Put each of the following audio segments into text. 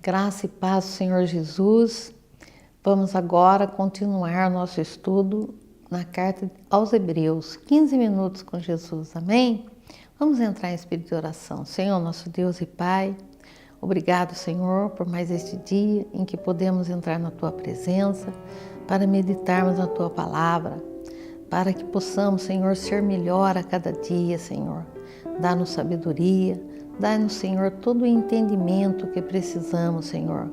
Graça e paz do Senhor Jesus. Vamos agora continuar nosso estudo na carta aos Hebreus, 15 minutos com Jesus, amém? Vamos entrar em espírito de oração. Senhor, nosso Deus e Pai, obrigado, Senhor, por mais este dia em que podemos entrar na Tua presença para meditarmos na Tua palavra, para que possamos, Senhor, ser melhor a cada dia, Senhor. Dá-nos sabedoria, dá-nos, Senhor, todo o entendimento que precisamos, Senhor,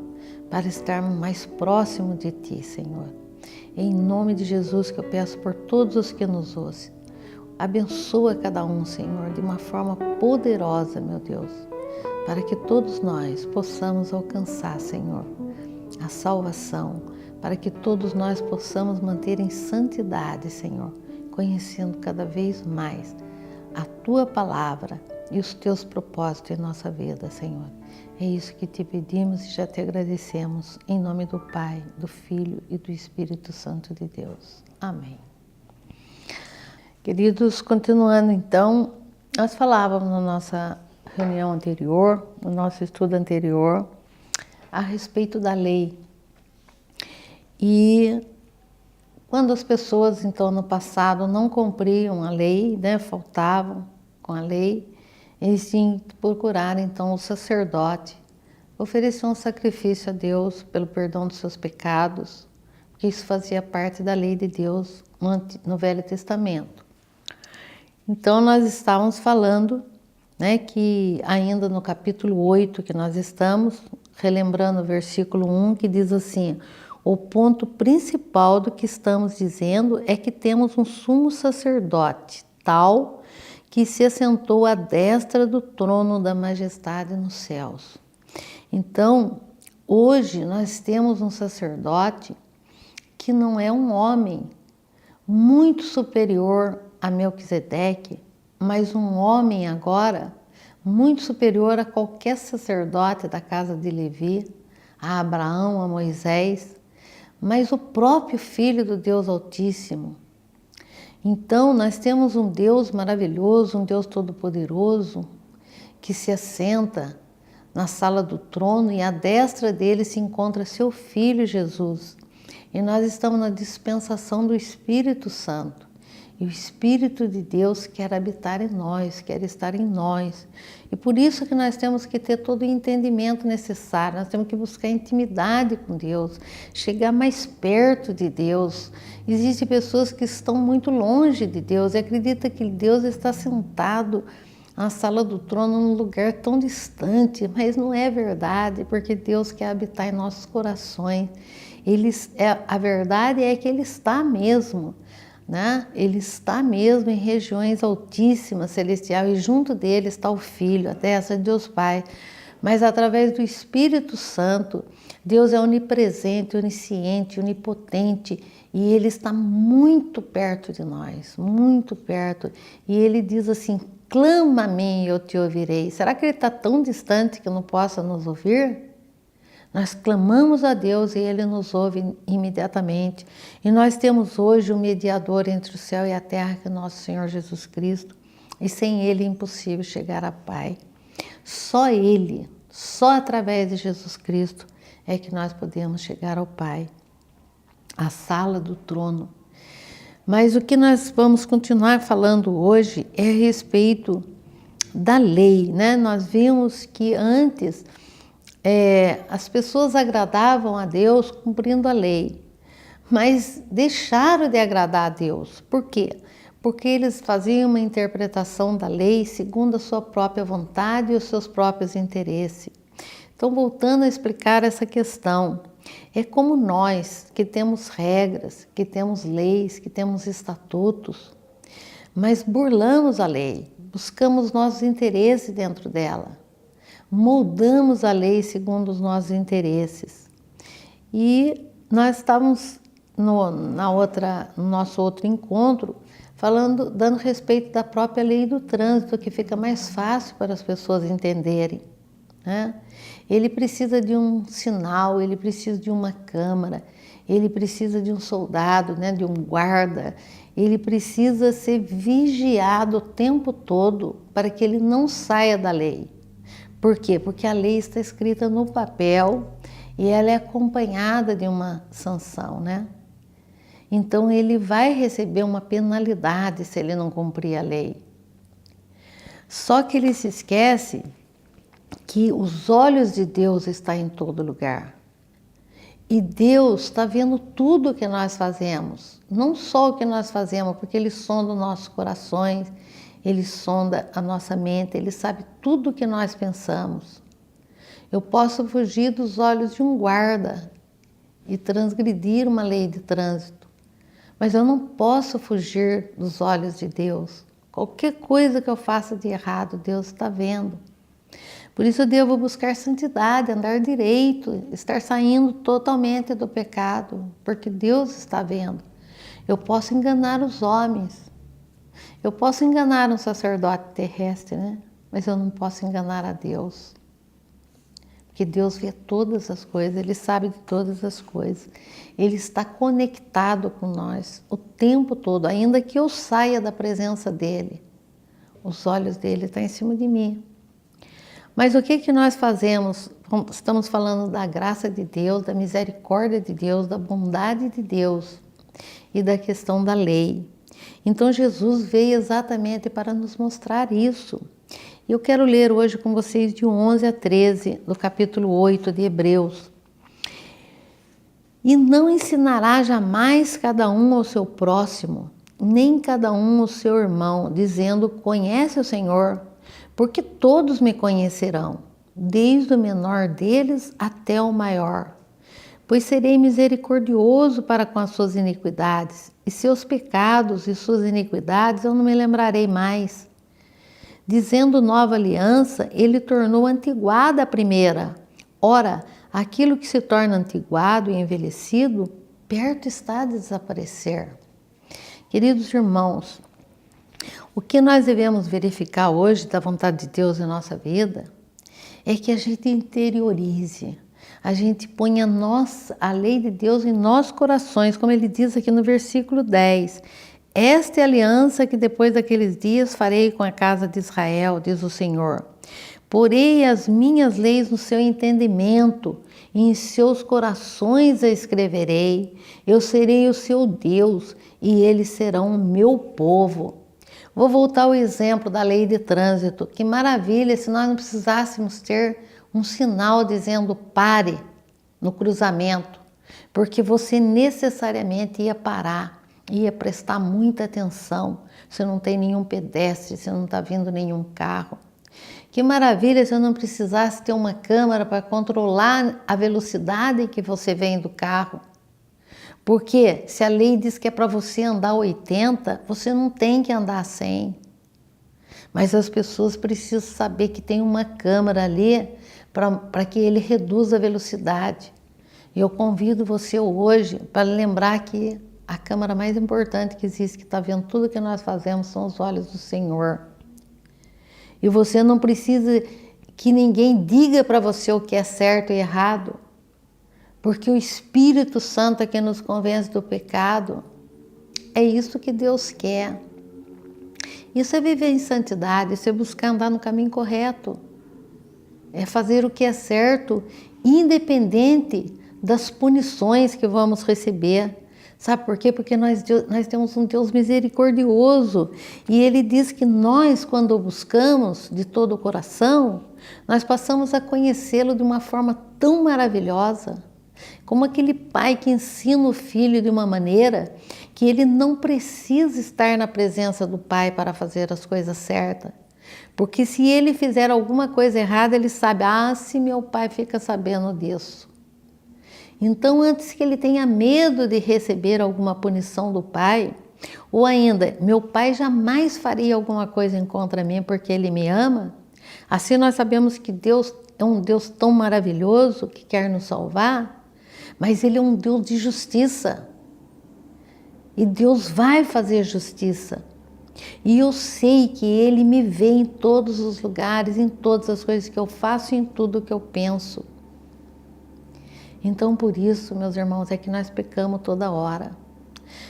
para estarmos mais próximos de Ti, Senhor. Em nome de Jesus que eu peço por todos os que nos ouvem. Abençoa cada um, Senhor, de uma forma poderosa, meu Deus, para que todos nós possamos alcançar, Senhor, a salvação, para que todos nós possamos manter em santidade, Senhor, conhecendo cada vez mais a Tua palavra e os Teus propósitos em nossa vida, Senhor. É isso que Te pedimos e já Te agradecemos, em nome do Pai, do Filho e do Espírito Santo de Deus. Amém. Queridos, continuando então, nós falávamos na nossa reunião anterior, no nosso estudo anterior, a respeito da lei. E quando as pessoas, então, no passado não cumpriam a lei, né, faltavam com a lei, eles tinham que procurar, então, o sacerdote, oferecer um sacrifício a Deus pelo perdão dos seus pecados, porque isso fazia parte da lei de Deus no Velho Testamento. Então, nós estávamos falando, né, que ainda no capítulo 8 que nós estamos, relembrando o versículo 1, que diz assim: o ponto principal do que estamos dizendo é que temos um sumo sacerdote, tal que se assentou à destra do trono da majestade nos céus. Então, hoje nós temos um sacerdote que não é um homem muito superior a Melquisedeque, mas um homem agora muito superior a qualquer sacerdote da casa de Levi, a Abraão, a Moisés, mas o próprio Filho do Deus Altíssimo. Então, nós temos um Deus maravilhoso, um Deus todo-poderoso, que se assenta na sala do trono e à destra dele se encontra seu Filho Jesus. E nós estamos na dispensação do Espírito Santo. E o Espírito de Deus quer habitar em nós, quer estar em nós. E por isso que nós temos que ter todo o entendimento necessário, nós temos que buscar intimidade com Deus, chegar mais perto de Deus. Existem pessoas que estão muito longe de Deus e acreditam que Deus está sentado na sala do trono num lugar tão distante, mas não é verdade, porque Deus quer habitar em nossos corações. A verdade é que Ele está mesmo. Né? Ele está mesmo em regiões altíssimas, celestiais, e junto dele está o Filho, a destra de Deus Pai. Mas através do Espírito Santo, Deus é onipresente, onisciente, onipotente, e Ele está muito perto de nós, muito perto. E Ele diz assim: clama a mim e eu te ouvirei. Será que Ele está tão distante que não possa nos ouvir? Nós clamamos a Deus e Ele nos ouve imediatamente. E nós temos hoje um mediador entre o céu e a terra, que é o nosso Senhor Jesus Cristo. E sem Ele é impossível chegar ao Pai. Só Ele, só através de Jesus Cristo é que nós podemos chegar ao Pai, à sala do trono. Mas o que nós vamos continuar falando hoje é a respeito da lei, né? Nós vimos que antes as pessoas agradavam a Deus cumprindo a lei, mas deixaram de agradar a Deus. Por quê? Porque eles faziam uma interpretação da lei segundo a sua própria vontade e os seus próprios interesses. Então, voltando a explicar essa questão, é como nós que temos regras, que temos leis, que temos estatutos, mas burlamos a lei, buscamos nossos interesses dentro dela. Moldamos a lei segundo os nossos interesses. E nós estávamos no nosso outro encontro dando respeito da própria lei do trânsito, que fica mais fácil para as pessoas entenderem, né? Ele precisa de um sinal, ele precisa de uma câmara, ele precisa de um soldado, né, de um guarda, ele precisa ser vigiado o tempo todo para que ele não saia da lei. Por quê? Porque a lei está escrita no papel e ela é acompanhada de uma sanção, né? Então ele vai receber uma penalidade se ele não cumprir a lei. Só que ele se esquece que os olhos de Deus estão em todo lugar. E Deus está vendo tudo o que nós fazemos, não só o que nós fazemos, porque Ele sonda os nossos corações, Ele sonda a nossa mente, Ele sabe tudo o que nós pensamos. Eu posso fugir dos olhos de um guarda e transgredir uma lei de trânsito, mas eu não posso fugir dos olhos de Deus. Qualquer coisa que eu faça de errado, Deus está vendo. Por isso eu devo buscar santidade, andar direito, estar saindo totalmente do pecado, porque Deus está vendo. Eu posso enganar os homens, eu posso enganar um sacerdote terrestre, né? Mas eu não posso enganar a Deus. Porque Deus vê todas as coisas, Ele sabe de todas as coisas. Ele está conectado com nós o tempo todo, ainda que eu saia da presença dEle. Os olhos dEle estão em cima de mim. Mas o que nós fazemos? Estamos falando da graça de Deus, da misericórdia de Deus, da bondade de Deus e da questão da lei. Então Jesus veio exatamente para nos mostrar isso. Eu quero ler hoje com vocês de 11 a 13, do capítulo 8 de Hebreus. E não ensinará jamais cada um ao seu próximo, nem cada um ao seu irmão, dizendo: conhece o Senhor, porque todos me conhecerão, desde o menor deles até o maior. Pois serei misericordioso para com as suas iniquidades, e seus pecados e suas iniquidades eu não me lembrarei mais. Dizendo nova aliança, ele tornou antiguada a primeira. Ora, aquilo que se torna antiguado e envelhecido, perto está de desaparecer. Queridos irmãos, o que nós devemos verificar hoje da vontade de Deus em nossa vida é que a gente interiorize, a gente ponha a lei de Deus em nossos corações, como ele diz aqui no versículo 10. Esta é a aliança que depois daqueles dias farei com a casa de Israel, diz o Senhor. Porei as minhas leis no seu entendimento, e em seus corações a escreverei. Eu serei o seu Deus, e eles serão o meu povo. Vou voltar ao exemplo da lei de trânsito. Que maravilha se nós não precisássemos ter um sinal dizendo pare no cruzamento, porque você necessariamente ia parar, ia prestar muita atenção se não tem nenhum pedestre, se não está vindo nenhum carro. Que maravilha se eu não precisasse ter uma câmera para controlar a velocidade que você vem do carro. Porque se a lei diz que é para você andar 80, você não tem que andar 100. Mas as pessoas precisam saber que tem uma câmera ali para que ele reduza a velocidade. E eu convido você hoje para lembrar que a câmera mais importante que existe, que está vendo tudo que nós fazemos, são os olhos do Senhor. E você não precisa que ninguém diga para você o que é certo e errado, porque o Espírito Santo é quem nos convence do pecado. É isso que Deus quer. Isso é viver em santidade, isso é buscar andar no caminho correto. É fazer o que é certo, independente das punições que vamos receber. Sabe por quê? Porque nós temos um Deus misericordioso. E Ele diz que nós, quando o buscamos de todo o coração, nós passamos a conhecê-lo de uma forma tão maravilhosa, como aquele pai que ensina o filho de uma maneira que ele não precisa estar na presença do pai para fazer as coisas certas. Porque se ele fizer alguma coisa errada, ele sabe, se meu pai fica sabendo disso. Então, antes que ele tenha medo de receber alguma punição do pai, ou ainda, meu pai jamais faria alguma coisa contra mim porque ele me ama, assim nós sabemos que Deus é um Deus tão maravilhoso que quer nos salvar, mas Ele é um Deus de justiça. E Deus vai fazer justiça. E eu sei que Ele me vê em todos os lugares, em todas as coisas que eu faço e em tudo que eu penso. Então, por isso, meus irmãos, é que nós pecamos toda hora.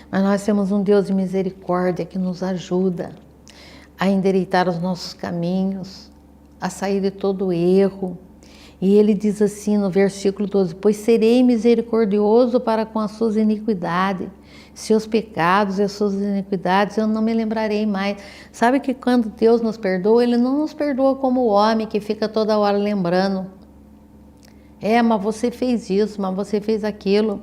Mas nós temos um Deus de misericórdia que nos ajuda a endireitar os nossos caminhos, a sair de todo erro. E ele diz assim no versículo 12: pois serei misericordioso para com as suas iniquidades, seus pecados e as suas iniquidades eu não me lembrarei mais. Sabe que quando Deus nos perdoa, Ele não nos perdoa como o homem que fica toda hora lembrando. Mas você fez isso, mas você fez aquilo.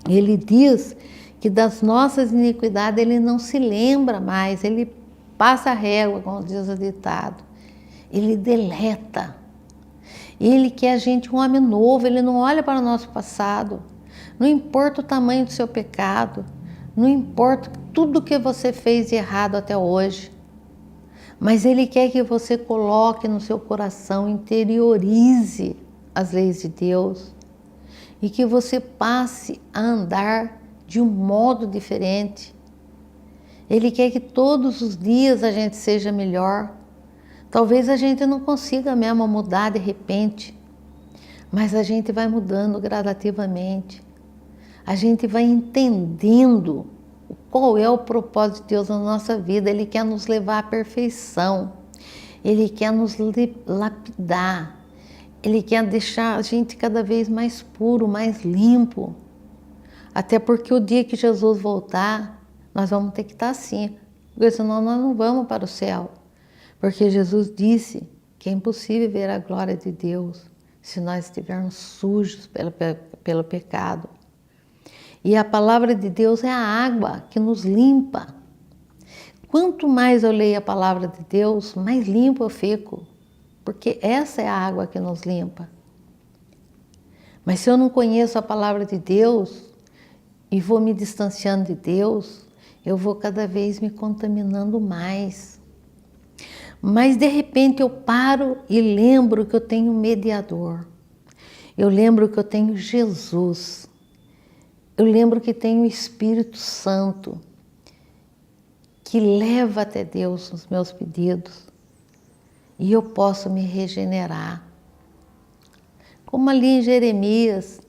Ele diz que das nossas iniquidades Ele não se lembra mais, Ele passa a régua, como diz o ditado. Ele deleta. Ele quer a gente um homem novo, Ele não olha para o nosso passado. Não importa o tamanho do seu pecado, não importa tudo que você fez de errado até hoje, mas Ele quer que você coloque no seu coração, interiorize as leis de Deus e que você passe a andar de um modo diferente. Ele quer que todos os dias a gente seja melhor. Talvez a gente não consiga mesmo mudar de repente, mas a gente vai mudando gradativamente. A gente vai entendendo qual é o propósito de Deus na nossa vida. Ele quer nos levar à perfeição. Ele quer nos lapidar. Ele quer deixar a gente cada vez mais puro, mais limpo. Até porque o dia que Jesus voltar, nós vamos ter que estar assim. Porque senão nós não vamos para o céu. Porque Jesus disse que é impossível ver a glória de Deus se nós estivermos sujos pelo pecado. E a palavra de Deus é a água que nos limpa. Quanto mais eu leio a palavra de Deus, mais limpo eu fico. Porque essa é a água que nos limpa. Mas se eu não conheço a palavra de Deus e vou me distanciando de Deus, eu vou cada vez me contaminando mais. Mas de repente eu paro e lembro que eu tenho um mediador. Eu lembro que eu tenho Jesus. Eu lembro que tenho o Espírito Santo, que leva até Deus os meus pedidos. E eu posso me regenerar. Como ali em Jeremias,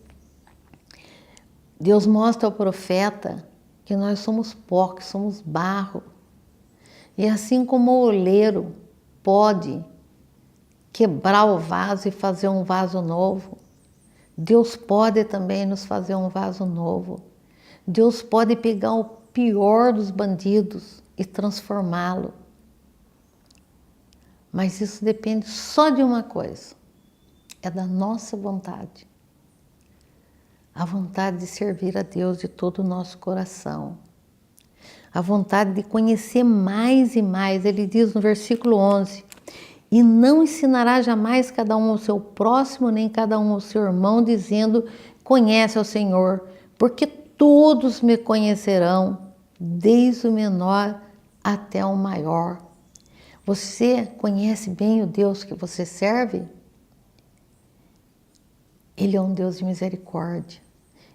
Deus mostra ao profeta que nós somos pó, que somos barro. E assim como o oleiro pode quebrar o vaso e fazer um vaso novo, Deus pode também nos fazer um vaso novo. Deus pode pegar o pior dos bandidos e transformá-lo. Mas isso depende só de uma coisa, é da nossa vontade. A vontade de servir a Deus de todo o nosso coração. A vontade de conhecer mais e mais. Ele diz no versículo 11, e não ensinará jamais cada um ao seu próximo, nem cada um ao seu irmão, dizendo, conhece ao Senhor, porque todos me conhecerão, desde o menor até o maior. Você conhece bem o Deus que você serve? Ele é um Deus de misericórdia.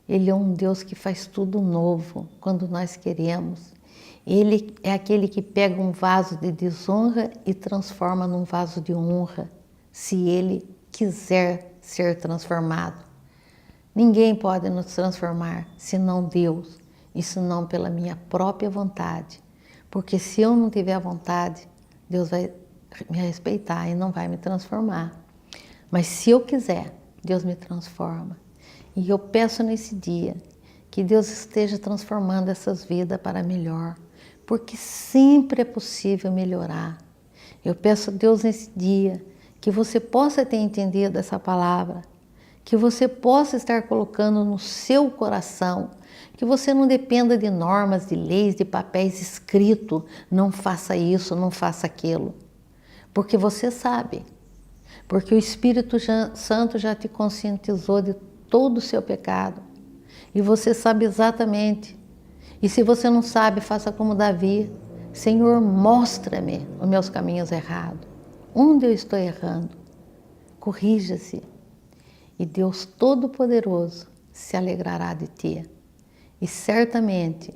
Ele é um Deus que faz tudo novo quando nós queremos. Ele é aquele que pega um vaso de desonra e transforma num vaso de honra, se Ele quiser ser transformado. Ninguém pode nos transformar, senão Deus, e senão pela minha própria vontade. Porque se eu não tiver vontade, Deus vai me respeitar e não vai me transformar. Mas se eu quiser, Deus me transforma. E eu peço nesse dia que Deus esteja transformando essas vidas para melhor. Porque sempre é possível melhorar. Eu peço a Deus nesse dia que você possa ter entendido essa palavra, que você possa estar colocando no seu coração, que você não dependa de normas, de leis, de papéis escritos, não faça isso, não faça aquilo. Porque você sabe, porque o Espírito Santo já te conscientizou de todo o seu pecado e você sabe exatamente. E se você não sabe, faça como Davi. Senhor, mostra-me os meus caminhos errados. Onde eu estou errando? Corrija-se. E Deus Todo-Poderoso se alegrará de ti. E certamente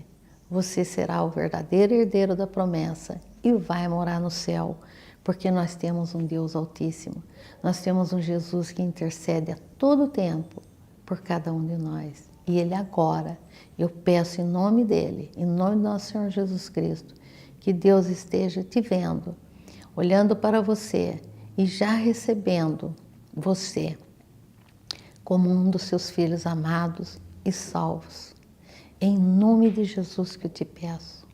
você será o verdadeiro herdeiro da promessa e vai morar no céu. Porque nós temos um Deus Altíssimo. Nós temos um Jesus que intercede a todo tempo por cada um de nós. E Ele agora, eu peço em nome dEle, em nome do nosso Senhor Jesus Cristo, que Deus esteja te vendo, olhando para você e já recebendo você como um dos seus filhos amados e salvos. Em nome de Jesus que eu te peço.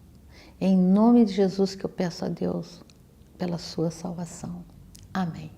Em nome de Jesus que eu peço a Deus pela sua salvação. Amém.